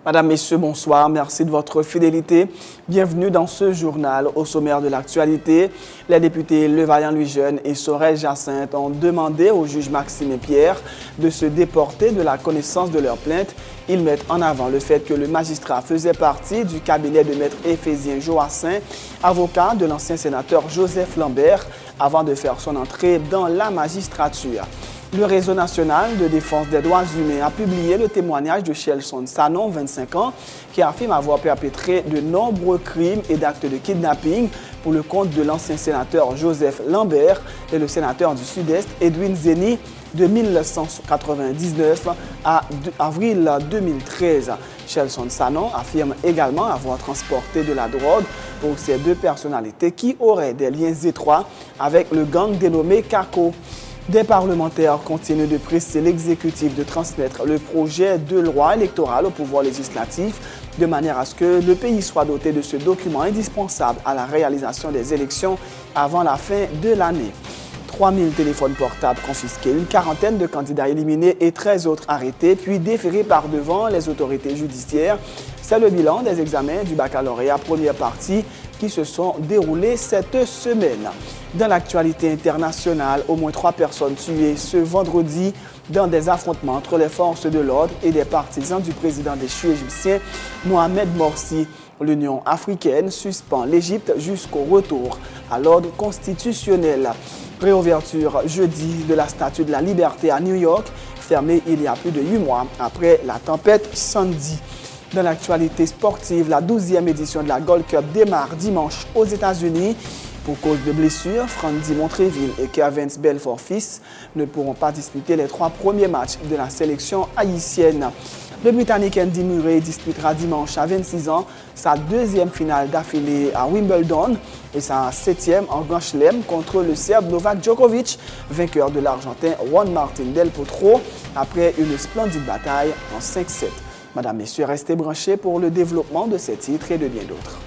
Madame, Messieurs, bonsoir. Merci de votre fidélité. Bienvenue dans ce journal. Au sommaire de l'actualité, les députés Levaillant Louis Jeune et Sorel Jacinthe ont demandé au juge Maxime Pierre de se déporter de la connaissance de leur plainte. Ils mettent en avant le fait que le magistrat faisait partie du cabinet de maître Éphésien Joassin, avocat de l'ancien sénateur Joseph Lambert, avant de faire son entrée dans la magistrature. Le Réseau national de défense des droits humains a publié le témoignage de Shelson Sanon, 25 ans, qui affirme avoir perpétré de nombreux crimes et d'actes de kidnapping pour le compte de l'ancien sénateur Joseph Lambert et le sénateur du Sud-Est Edwin Zeni de 1999 à avril 2013. Shelson Sanon affirme également avoir transporté de la drogue pour ces deux personnalités qui auraient des liens étroits avec le gang dénommé CACO. Des parlementaires continuent de presser l'exécutif de transmettre le projet de loi électorale au pouvoir législatif de manière à ce que le pays soit doté de ce document indispensable à la réalisation des élections avant la fin de l'année. 3000 téléphones portables confisqués, une quarantaine de candidats éliminés et 13 autres arrêtés, puis déférés par devant les autorités judiciaires. C'est le bilan des examens du baccalauréat première partie qui se sont déroulés cette semaine. Dans l'actualité internationale, au moins 3 personnes tuées ce vendredi dans des affrontements entre les forces de l'ordre et des partisans du président déchu égyptien Mohamed Morsi. L'Union africaine suspend l'Égypte jusqu'au retour à l'ordre constitutionnel. Réouverture jeudi de la Statue de la Liberté à New York, fermée il y a plus de 8 mois après la tempête Sandy. Dans l'actualité sportive, la 12e édition de la Gold Cup démarre dimanche aux États-Unis. Pour cause de blessures, Frandy Montreville et Kervins Belfort-Fils ne pourront pas disputer les 3 premiers matchs de la sélection haïtienne. Le Britannique Andy Murray disputera dimanche à 26 ans sa 2e finale d'affilée à Wimbledon et sa 7e en Grand Chelem contre le Serbe Novak Djokovic, vainqueur de l'Argentin Juan Martín del Potro, après une splendide bataille en 5-7. Madame, Messieurs, restez branchés pour le développement de ces titres et de bien d'autres.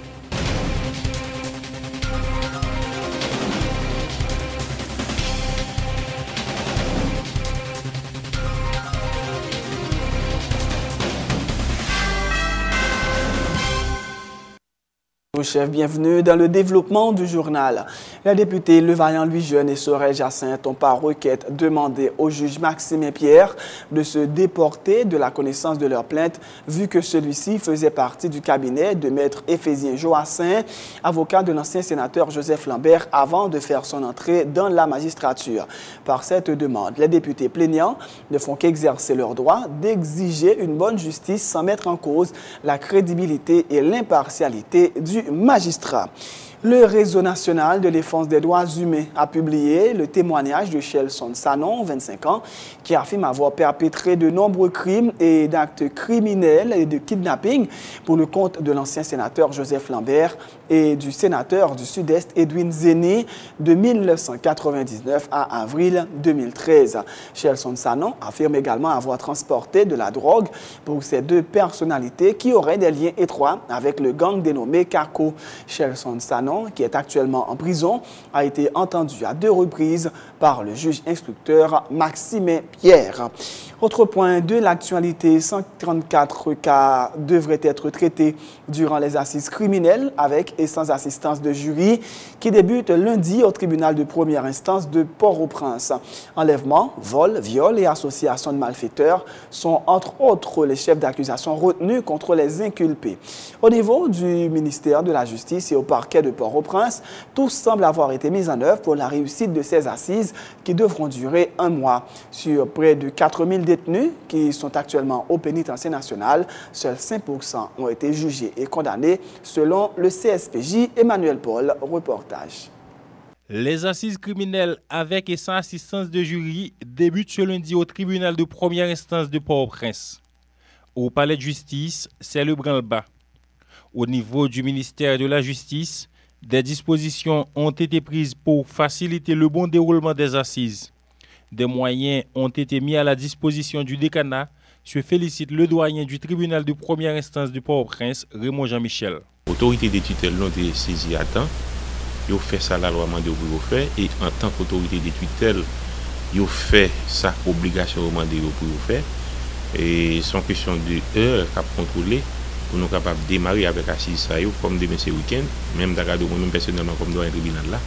Chef, bienvenue dans le développement du journal. Les députés Levaillant Louis Jeune et Sorel Jacinthe ont par requête demandé au juge Maxime Pierre de se déporter de la connaissance de leur plainte, vu que celui-ci faisait partie du cabinet de maître Éphésien Joassin, avocat de l'ancien sénateur Joseph Lambert, avant de faire son entrée dans la magistrature. Par cette demande, les députés plaignants ne font qu'exercer leur droit d'exiger une bonne justice sans mettre en cause la crédibilité et l'impartialité du magistrat. Le Réseau national de défense des droits humains a publié le témoignage de Shelson Sanon, 25 ans, qui affirme avoir perpétré de nombreux crimes et d'actes criminels et de kidnapping pour le compte de l'ancien sénateur Joseph Lambert et du sénateur du Sud-Est Edwin Zeni de 1999 à avril 2013. Shelson Sanon affirme également avoir transporté de la drogue pour ces deux personnalités qui auraient des liens étroits avec le gang dénommé CACO. Shelson Sanon, qui est actuellement en prison, a été entendu à 2 reprises par le juge instructeur Maxime Pierre. Autre point de l'actualité, 134 cas devraient être traités durant les assises criminelles avec et sans assistance de jury qui débutent lundi au tribunal de première instance de Port-au-Prince. Enlèvement, vol, viol et association de malfaiteurs sont entre autres les chefs d'accusation retenus contre les inculpés. Au niveau du ministère de la Justice et au parquet de Port-au-Prince, tout semble avoir été mis en œuvre pour la réussite de ces assises qui devront durer 1 mois. Sur près de 4000 détenus qui sont actuellement au pénitencier national, seuls 5% ont été jugés et condamnés selon le CSPJ. Emmanuel Paul, reportage. Les assises criminelles avec et sans assistance de jury débutent ce lundi au tribunal de première instance de Port-au-Prince. Au palais de justice, c'est le branle-bas. Au niveau du ministère de la Justice, des dispositions ont été prises pour faciliter le bon déroulement des assises. Des moyens ont été mis à la disposition du décanat, se félicite le doyen du tribunal de première instance de Port-au-Prince, Raymond Jean-Michel. L'autorité des tutelles l'ont été saisie à temps. Ils ont fait ça la loi mandé pour faire et en tant qu'autorité des tutelles, ils ont fait ça obligation mandé pour faire. Et c'est une question de heure qu'à contrôler pour nous capables de démarrer avec assise ça comme demain c'est week-end, même Dakar moi-même personnellement comme dans un tribunal là,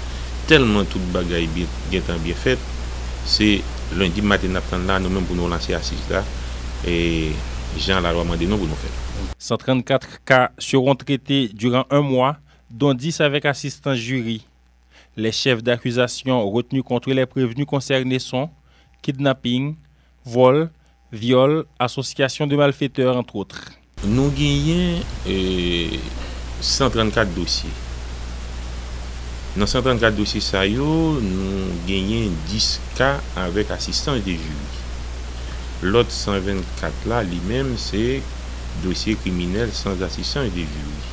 tellement toute bagaille bien faite, c'est lundi matin là nous-mêmes pour nous lancer assise là et Jean la loi demandé nous pour nous faire. 134 cas seront traités durant un mois, dont 10 avec assistance jury. Les chefs d'accusation retenus contre les prévenus concernés sont kidnapping, vol, viol, association de malfaiteurs, entre autres. Nous gagnons 134 dossiers. Dans 134 dossiers, nous gagnons 10 cas avec assistance des jurys. L'autre 124 là, lui-même, c'est dossier criminel sans assistance des jurys.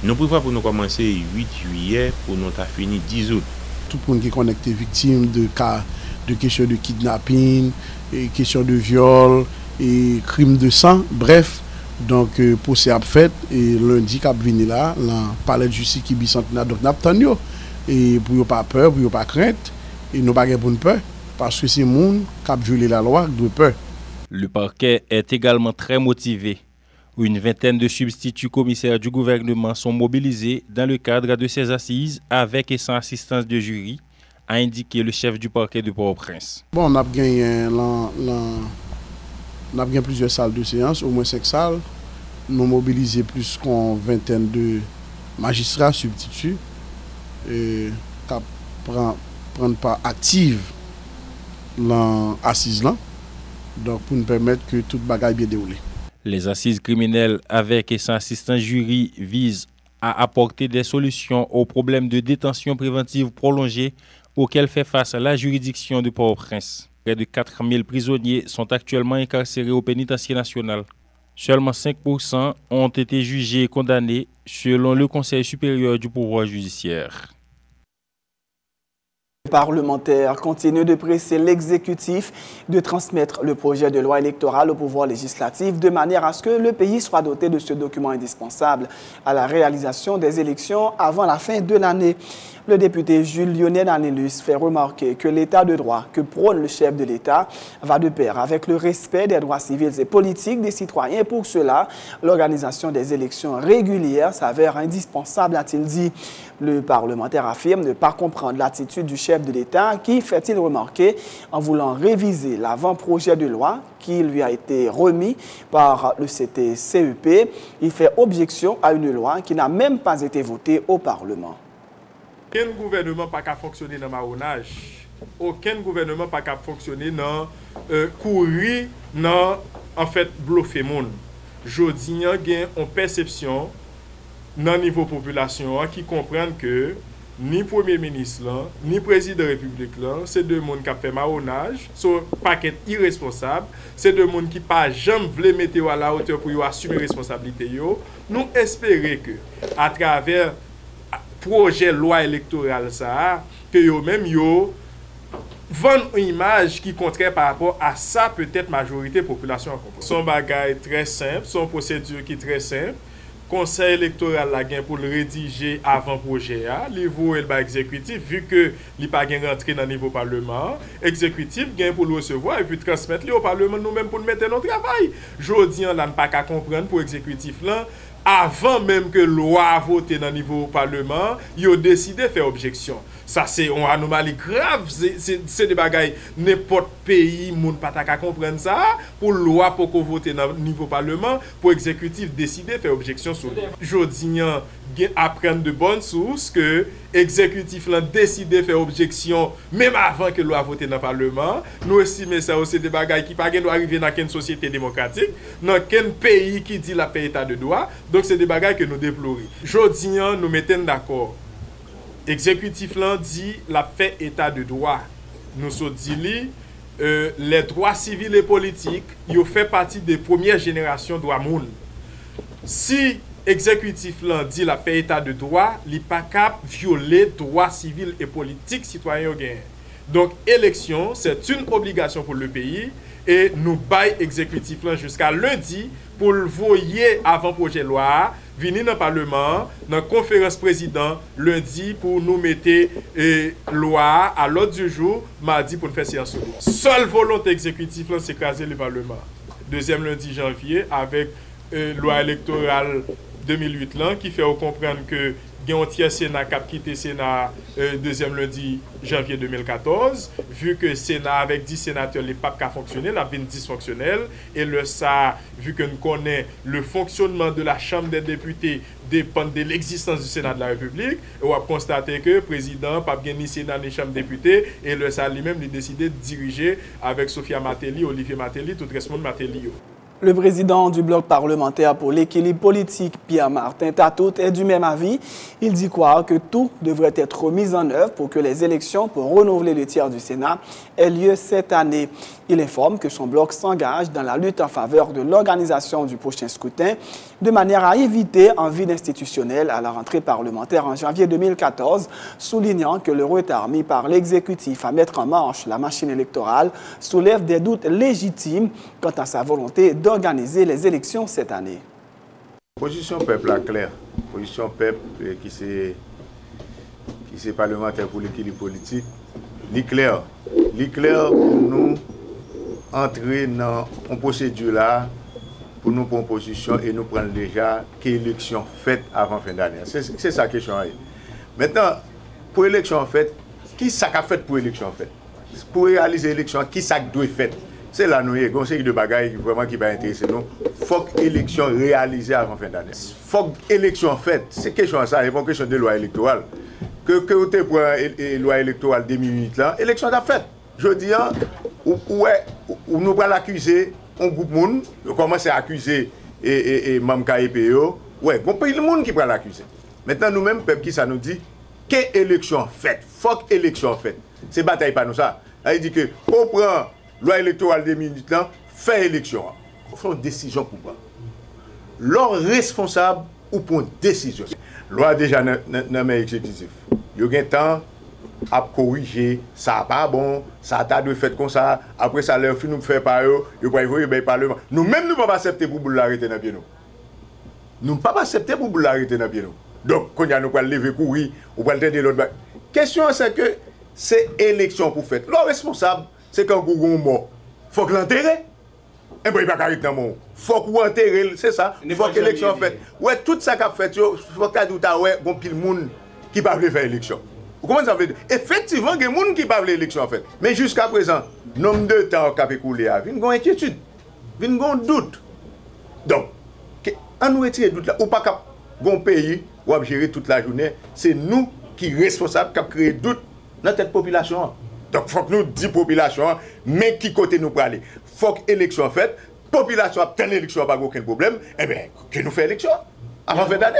Nous prévoyons pour nous commencer 8 juillet pour nous finir 10 août. Tout le monde qui est connecté victime de cas de questions de kidnapping, et questions de viol et crimes de sang, bref. Donc, procès a fait et lundi, cap vini là, dans palais de justice qui bicentenaire. Donc, nous attendons. Et pour ne pas peur, pour ne pas crainte, et nous pas pour peur, parce que c'est le monde qui a violé la loi, qui doit peur. Le parquet est également très motivé. Une vingtaine de substituts commissaires du gouvernement sont mobilisés dans le cadre de ces assises avec et sans assistance de jury, a indiqué le chef du parquet de Port-au-Prince. Bon, on a gagné plusieurs salles de séance, au moins 5 salles. Nous avons mobilisé plus qu'une vingtaine de magistrats substituts qui prennent part active dans l'assise là, donc pour nous permettre que toute bagaille bien déroulée. Les assises criminelles avec et sans assistance jury visent à apporter des solutions aux problèmes de détention préventive prolongée auxquels fait face la juridiction de Port-au-Prince. Près de 4000 prisonniers sont actuellement incarcérés au pénitencier national. Seulement 5% ont été jugés et condamnés selon le Conseil supérieur du pouvoir judiciaire. Les parlementaires continuent de presser l'exécutif de transmettre le projet de loi électorale au pouvoir législatif de manière à ce que le pays soit doté de ce document indispensable à la réalisation des élections avant la fin de l'année. Le député Jules Lionel Anélus fait remarquer que l'état de droit que prône le chef de l'État va de pair avec le respect des droits civils et politiques des citoyens. Et pour cela, l'organisation des élections régulières s'avère indispensable, a-t-il dit. Le parlementaire affirme ne pas comprendre l'attitude du chef de l'État qui, fait-il remarquer, en voulant réviser l'avant-projet de loi qui lui a été remis par le CTCEP, il fait objection à une loi qui n'a même pas été votée au Parlement. Aucun gouvernement n'a qu'à fonctionner dans le marronnage. Aucun gouvernement n'a qu'à fonctionner dans courir, dans en fait bluffer le monde. Jodi, il y a une perception dans le niveau population qui comprennent que ni Premier ministre, ni Président de la République, c'est deux personnes qui ont fait marronnage, sont paquet irresponsable, c'est deux personnes qui n'ont jamais voulu mettre à la hauteur pour assumer les responsabilités. Nous espérons que, à travers projet loi électorale ça que yo même yo vendre une image qui contraire par rapport à ça peut-être majorité population a compris. Son bagage très simple, son procédure qui est très simple. Conseil électoral la gain pour le rédiger avant projet a, niveau el ba exécutif vu que li pas gain rentrer dans niveau parlement, exécutif gain pour le recevoir et puis transmettre li au parlement nous-mêmes pour mettre notre travail. Jodi on là pas qu'à comprendre pour exécutif là avant même que loi voté dans le niveau parlement, ils ont décidé de faire objection. Ça, c'est une anomalie grave. C'est des bagailles. N'importe pays, moun pas qu'à comprendre ça. Pour loi, pour qu'on vote dans le niveau parlement, pour exécutif décider de faire objection sur lui. Jodi, apprendre de bonnes sources que exécutif l'a décidé de faire objection même avant que loi voté dans le parlement. Nous estimons ça aussi des bagailles qui pas doit arriver dans une société démocratique, dans quel pays qui dit la paix état de droit. Donc c'est des bagailles que nous déplorons. Jodi, nous mettons d'accord. Exécutif là dit la fait état de droit. Nous sommes dit les droits civils et politiques, ils fait partie des premières générations de droits moun. Si exécutif là dit la fait état de droit, il pas cap violer droits civils et politiques citoyens gain. Donc élection, c'est une obligation pour le pays et nous bail exécutif là jusqu'à lundi pour le voyer avant projet loi venir dans le Parlement, dans la conférence président, lundi, pour nous mettre loi à l'ordre du jour, mardi, pour nous faire séance. Seule volonté exécutive, c'est écraser le Parlement. deuxième lundi janvier avec loi électorale 2008 là, qui fait comprendre que il y a un tiers Sénat qui a quitté le Sénat deuxième lundi janvier 2014, vu que le Sénat avec 10 sénateurs, les papes qui a fonctionné, la 20 dysfonctionnel, et le ça, vu que nous connaissons le fonctionnement de la Chambre des députés dépend de l'existence du Sénat de la République, et on a constaté que le président pas bien ni Sénat ni Chambre des députés, et le ça lui-même il a décidé de diriger avec Sophia Matéli, Olivier Matéli, tout le reste de Matéli. Le président du bloc parlementaire pour l'équilibre politique, Pierre-Martin Tatout, est du même avis. Il dit croire que tout devrait être mis en œuvre pour que les élections pour renouveler le tiers du Sénat aient lieu cette année. Il informe que son bloc s'engage dans la lutte en faveur de l'organisation du prochain scrutin de manière à éviter un vide institutionnel à la rentrée parlementaire en janvier 2014, soulignant que le retard mis par l'exécutif à mettre en marche la machine électorale soulève des doutes légitimes quant à sa volonté d'organiser les élections cette année. Position peuple là claire. Position peuple qui c'est parlementaire pour l'équilibre politique. L'éclair pour nous entrer dans une procédure là pour nous prendre position et nous prendre déjà quelle élection faite avant fin d'année. C'est ça la question. Maintenant, pour l'élection faite, qui ça a fait pour l'élection faite? Pour réaliser l'élection, qui ça doit faire? C'est là nous, il y a une série de bagailles vraiment qui va intéresser nous. Il faut que l'élection réalisée avant fin d'année. Il faut que l'élection faite. C'est question ça, c'est pas une question de loi électorale. Que vous avez pour la loi électorale 2008 là, l'élection est faite. Je dis, où nous allons l'accuser, un groupe de monde, on commence à accuser Mamka et PO. Ouais, il y a le monde qui va l'accuser. Maintenant, nous-mêmes, peuple qui ça nous dit, quelle élection faite? Faut que élection faite. C'est bataille pas nous ça. Il dit que, on prend loi électorale 2008 là, fait élection. On fait une décision pour quoi? L'or responsable ou pour une décision. Loi déjà dans le exécutif. Il y a un temps à corriger, ça n'est pas bon, ça a de fait comme ça, après ça leur fait nous faire par eux, ils vont envoyer le Parlement. Nous-mêmes, nous ne pouvons pas accepter pour l'arrêter dans le pied. Nous ne pouvons pas accepter pour l'arrêter dans le pied. Donc, quand nous allons lever courir, on va le l'autre. La question, c'est que c'est élection pour faire. Le responsable, c'est quand vous êtes mort. Il faut que l'enterrer. Et puis, il ne peut pas arrêter dans le monde. Il faut que vous enterrez, c'est ça. Il faut que l'élection faite. Ouais, tout ça qu'a fait, il faut que vous ayez un pile monde qui ne peut pas faire l'élection. Comment ça veut dire? Effectivement, il y a des gens qui ne peuvent pas l'élection en fait. Mais jusqu'à présent, nombre de temps qui a écoulé, il y a une inquiétude, il y a un doute. Donc, on nous retire doute là. Ou pas qu'un pays qui va gérer toute la journée, c'est nous qui sommes responsables qui avons créé doute dans cette population. Donc, il faut que nous disions population, mais qui côté nous pour aller. Il faut que l'élection faite, la population a telle élection, pas aucun problème, eh bien, que nous faisons l'élection avant fin d'année.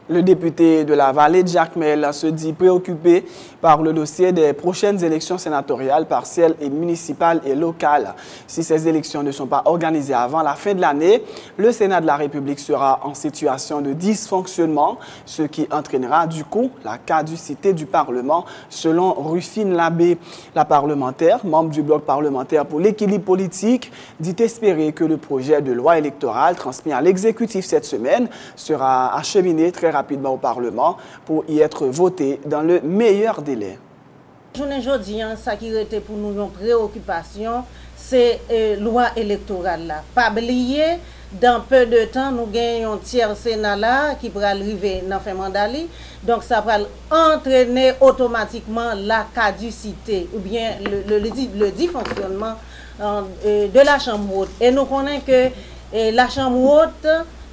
Le député de la vallée de Jacmel se dit préoccupé par le dossier des prochaines élections sénatoriales, partielles et municipales et locales. Si ces élections ne sont pas organisées avant la fin de l'année, le Sénat de la République sera en situation de dysfonctionnement, ce qui entraînera du coup la caducité du Parlement, selon Rufine Labbé. La parlementaire, membre du bloc parlementaire pour l'équilibre politique, dit espérer que le projet de loi électorale transmis à l'exécutif cette semaine sera acheminé très rapidement au Parlement pour y être voté dans le meilleur délai. Aujourd'hui, ça qui était pour nous une préoccupation, c'est la loi électorale là. Pas oublier, dans peu de temps, nous gagnons un tiers Sénat là qui pourra arriver dans fin mandat. Donc ça va entraîner automatiquement la caducité ou bien le dysfonctionnement de la Chambre haute. Et nous connaissons que la Chambre haute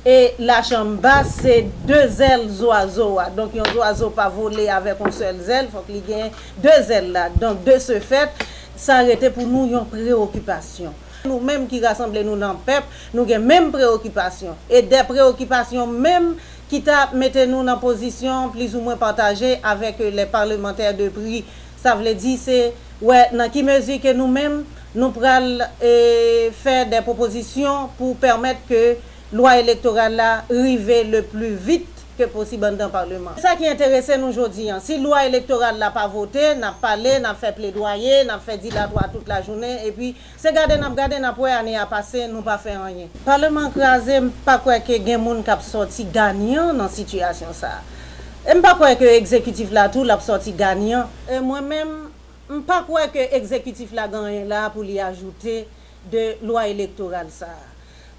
et la chambre basse, c'est deux ailes oiseaux. Donc, un oiseau pas volé avec une seule aile, il faut qu'il y ait deux ailes là. Donc, de ce fait, ça a été pour nous une préoccupation. Nous-mêmes qui rassemblons nous dans le peuple, nous avons même préoccupation. Et des préoccupations même qui mettent nous dans position plus ou moins partagée avec les parlementaires de prix. Ça veut dire, c'est ouais, dans quelle mesure que nous-mêmes, nous pourrons faire des propositions pour permettre que loi électorale là arrive le plus vite que possible dans le Parlement. C'est ça qui intéresse nous aujourd'hui. Si loi électorale n'a pas voté, n'a parlé, n'a fait plaidoyer, n'a fait dire la droite toute la journée, et puis c'est garder, n'a pas année à passer, nous pas faire rien. Parlement crasé, pas quoi que des gens qui sorti gagnant dans cette situation ça. Et pas quoi que l'exécutif là tout l'a sorti gagnant. Et moi-même, pas quoi que l'exécutif là gagne là pour lui ajouter de loi électorale ça.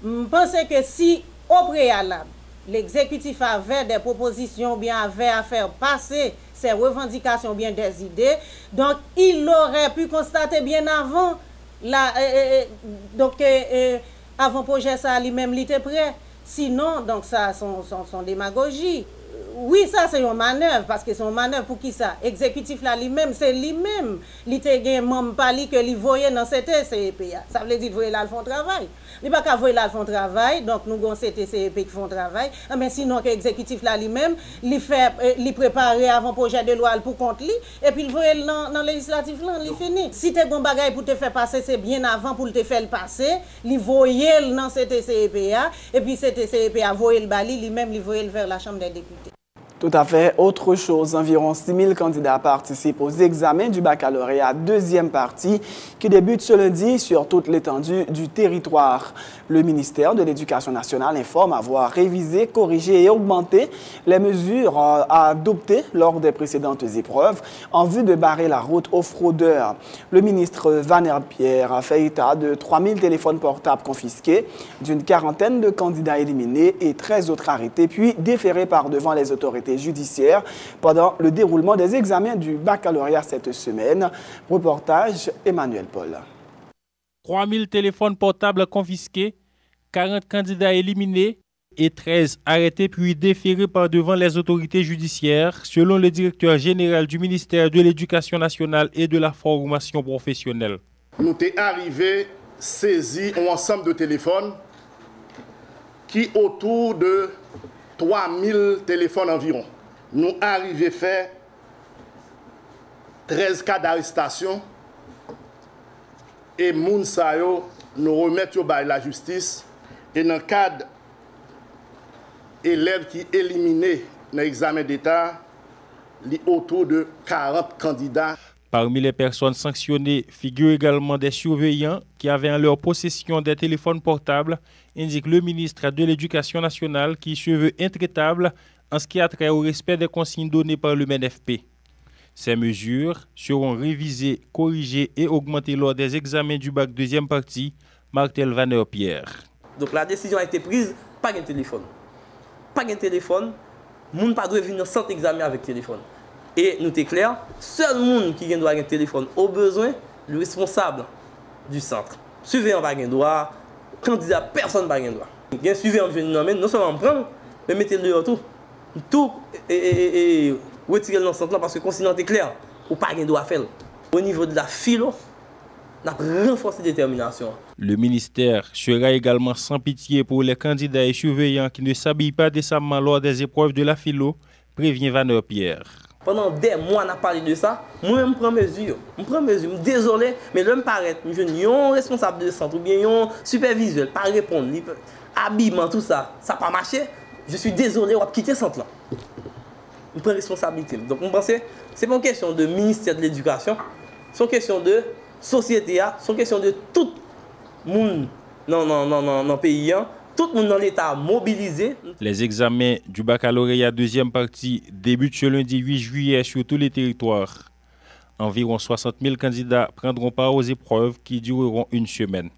Je pense que si au préalable, l'exécutif avait des propositions, bien avait à faire passer ses revendications, bien des idées, donc il aurait pu constater bien avant, avant projet ça lui-même il était prêt. Sinon, donc ça, son démagogie. Oui, ça c'est une manœuvre, parce que c'est une manœuvre pour qui ça? Exécutif là lui-même, c'est lui-même. Il te gen membre pali que il voyait dans CTCEP. Ça veut dire voyer là le font travail. Il pas qu'à voyer là le font travail, donc nous avons CTCEP qui font travail. Mais sinon que exécutif là lui-même, il prépare avant projet de loi pour contre lui et puis il voyer dans législatif là, il fini. Si tu bon bagay pour te faire passer, c'est bien avant pour te faire le passer, il voyer dans CTCEP et puis CTCEP a voyer le bali lui-même il voyer vers la Chambre des députés. Tout à fait. Autre chose, environ 6 000 candidats participent aux examens du baccalauréat deuxième partie qui débute ce lundi sur toute l'étendue du territoire. Le ministère de l'Éducation nationale informe avoir révisé, corrigé et augmenté les mesures adoptées lors des précédentes épreuves en vue de barrer la route aux fraudeurs. Le ministre Vanner Pierre a fait état de 3 000 téléphones portables confisqués, d'une quarantaine de candidats éliminés et 13 autres arrêtés, puis déférés par devant les autorités judiciaire pendant le déroulement des examens du baccalauréat cette semaine. Reportage Emmanuel Paul. 3000 téléphones portables confisqués, 40 candidats éliminés et 13 arrêtés puis déférés par devant les autorités judiciaires, selon le directeur général du ministère de l'Éducation nationale et de la formation professionnelle. Nous sommes arrivés saisir un ensemble de téléphones qui autour de 3000 téléphones environ. Nous arrivons à faire 13 cas d'arrestation et moun sa yo nous remettre au la justice et dans le cadre élèves qui éliminés dans l'examen d'État, autour de 40 candidats. Parmi les personnes sanctionnées figurent également des surveillants qui avaient en leur possession des téléphones portables, indique le ministre de l'Éducation nationale qui se veut intraitable en ce qui a trait au respect des consignes données par le MNFP. Ces mesures seront révisées, corrigées et augmentées lors des examens du bac deuxième partie, Martel Vanner Pierre. Donc la décision a été prise, pas de téléphone. Pas de téléphone, moun pas doit venir sans examen avec téléphone. Et nous sommes clairs, seul monde qui doit avoir un téléphone au besoin, le responsable du centre. Surveillant pas un droit, candidat, personne n'a pas un droit. Il y a un surveillant qui vient non seulement prendre, mais mettez le tout. Tout et retirer dans le centre parce que le consigne est clair, ou pas un droit à faire. Au niveau de la philo, on a renforcé la détermination. Le ministère sera également sans pitié pour les candidats et surveillants qui ne s'habillent pas décemment lors des épreuves de la philo, prévient Vanner Pierre. Pendant des mois, on a parlé de ça. Moi-même, je prends mesure. Je prends mesure. Je suis désolé, mais l'homme paraît. Je suis un responsable de centre ou bien un superviseur. Pas répondre. Habillement, tout ça. Ça n'a pas marché. Je suis désolé, on va quitter le centre là. Je prends responsabilité. Donc, je pense que ce n'est pas une question de ministère de l'Éducation. C'est une question de société. C'est une question de tout le monde dans le pays. Tout le monde dans l'État mobilisé. Les examens du baccalauréat deuxième partie débutent ce lundi 8 juillet sur tous les territoires. Environ 60 000 candidats prendront part aux épreuves qui dureront une semaine.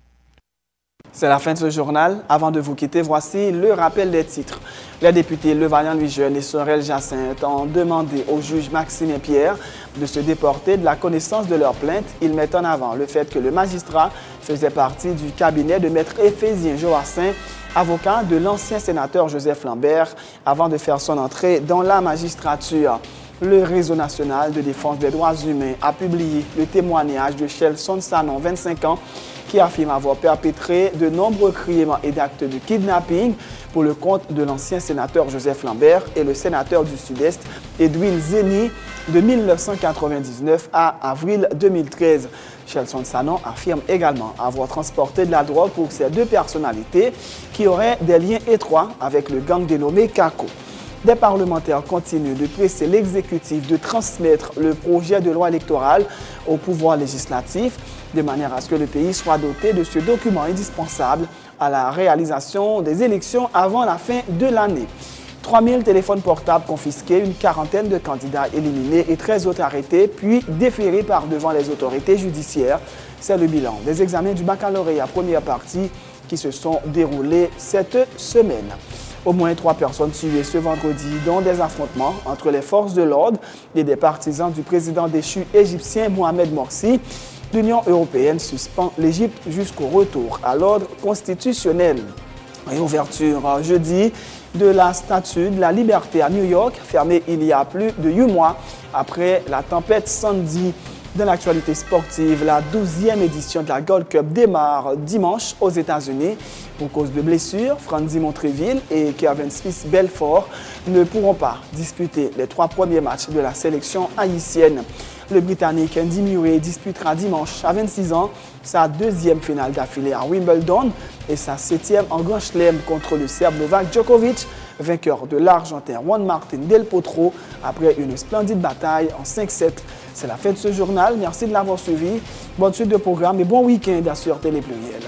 C'est la fin de ce journal. Avant de vous quitter, voici le rappel des titres. Les députés Levaillant-Louis-Jeune et Sorel Jacinthe ont demandé au juge Maxime Pierre de se déporter de la connaissance de leur plainte. Ils mettent en avant le fait que le magistrat faisait partie du cabinet de maître Ephésien Joassin, avocat de l'ancien sénateur Joseph Lambert, avant de faire son entrée dans la magistrature. Le Réseau national de défense des droits humains a publié le témoignage de Chelson Sanon, 25 ans, qui affirme avoir perpétré de nombreux crimes et d'actes de kidnapping pour le compte de l'ancien sénateur Joseph Lambert et le sénateur du Sud-Est Edwin Zeni de 1999 à avril 2013. Chelson Sanon affirme également avoir transporté de la drogue pour ces deux personnalités qui auraient des liens étroits avec le gang dénommé Kako. Des parlementaires continuent de presser l'exécutif de transmettre le projet de loi électorale au pouvoir législatif de manière à ce que le pays soit doté de ce document indispensable à la réalisation des élections avant la fin de l'année. 3000 téléphones portables confisqués, une quarantaine de candidats éliminés et 13 autres arrêtés, puis déférés par devant les autorités judiciaires. C'est le bilan des examens du baccalauréat première partie qui se sont déroulés cette semaine. Au moins 3 personnes tuées ce vendredi dans des affrontements entre les forces de l'ordre et des partisans du président déchu égyptien Mohamed Morsi. L'Union européenne suspend l'Égypte jusqu'au retour à l'ordre constitutionnel. Réouverture jeudi de la Statue de la Liberté à New York, fermée il y a plus de 8 mois après la tempête Sandy. Dans l'actualité sportive, la 12e édition de la Gold Cup démarre dimanche aux États-Unis. Pour cause de blessures, Franzy Montreville et Kevin Smith Belfort ne pourront pas disputer les 3 premiers matchs de la sélection haïtienne. Le Britannique Andy Murray disputera dimanche à 26 ans sa 2e finale d'affilée à Wimbledon et sa 7e en Grand Chelem contre le Serbe Novak Djokovic, vainqueur de l'Argentin Juan Martín del Potro après une splendide bataille en 5-7. C'est la fin de ce journal. Merci de l'avoir suivi. Bonne suite de programme et bon week-end sur Télé Pluriel.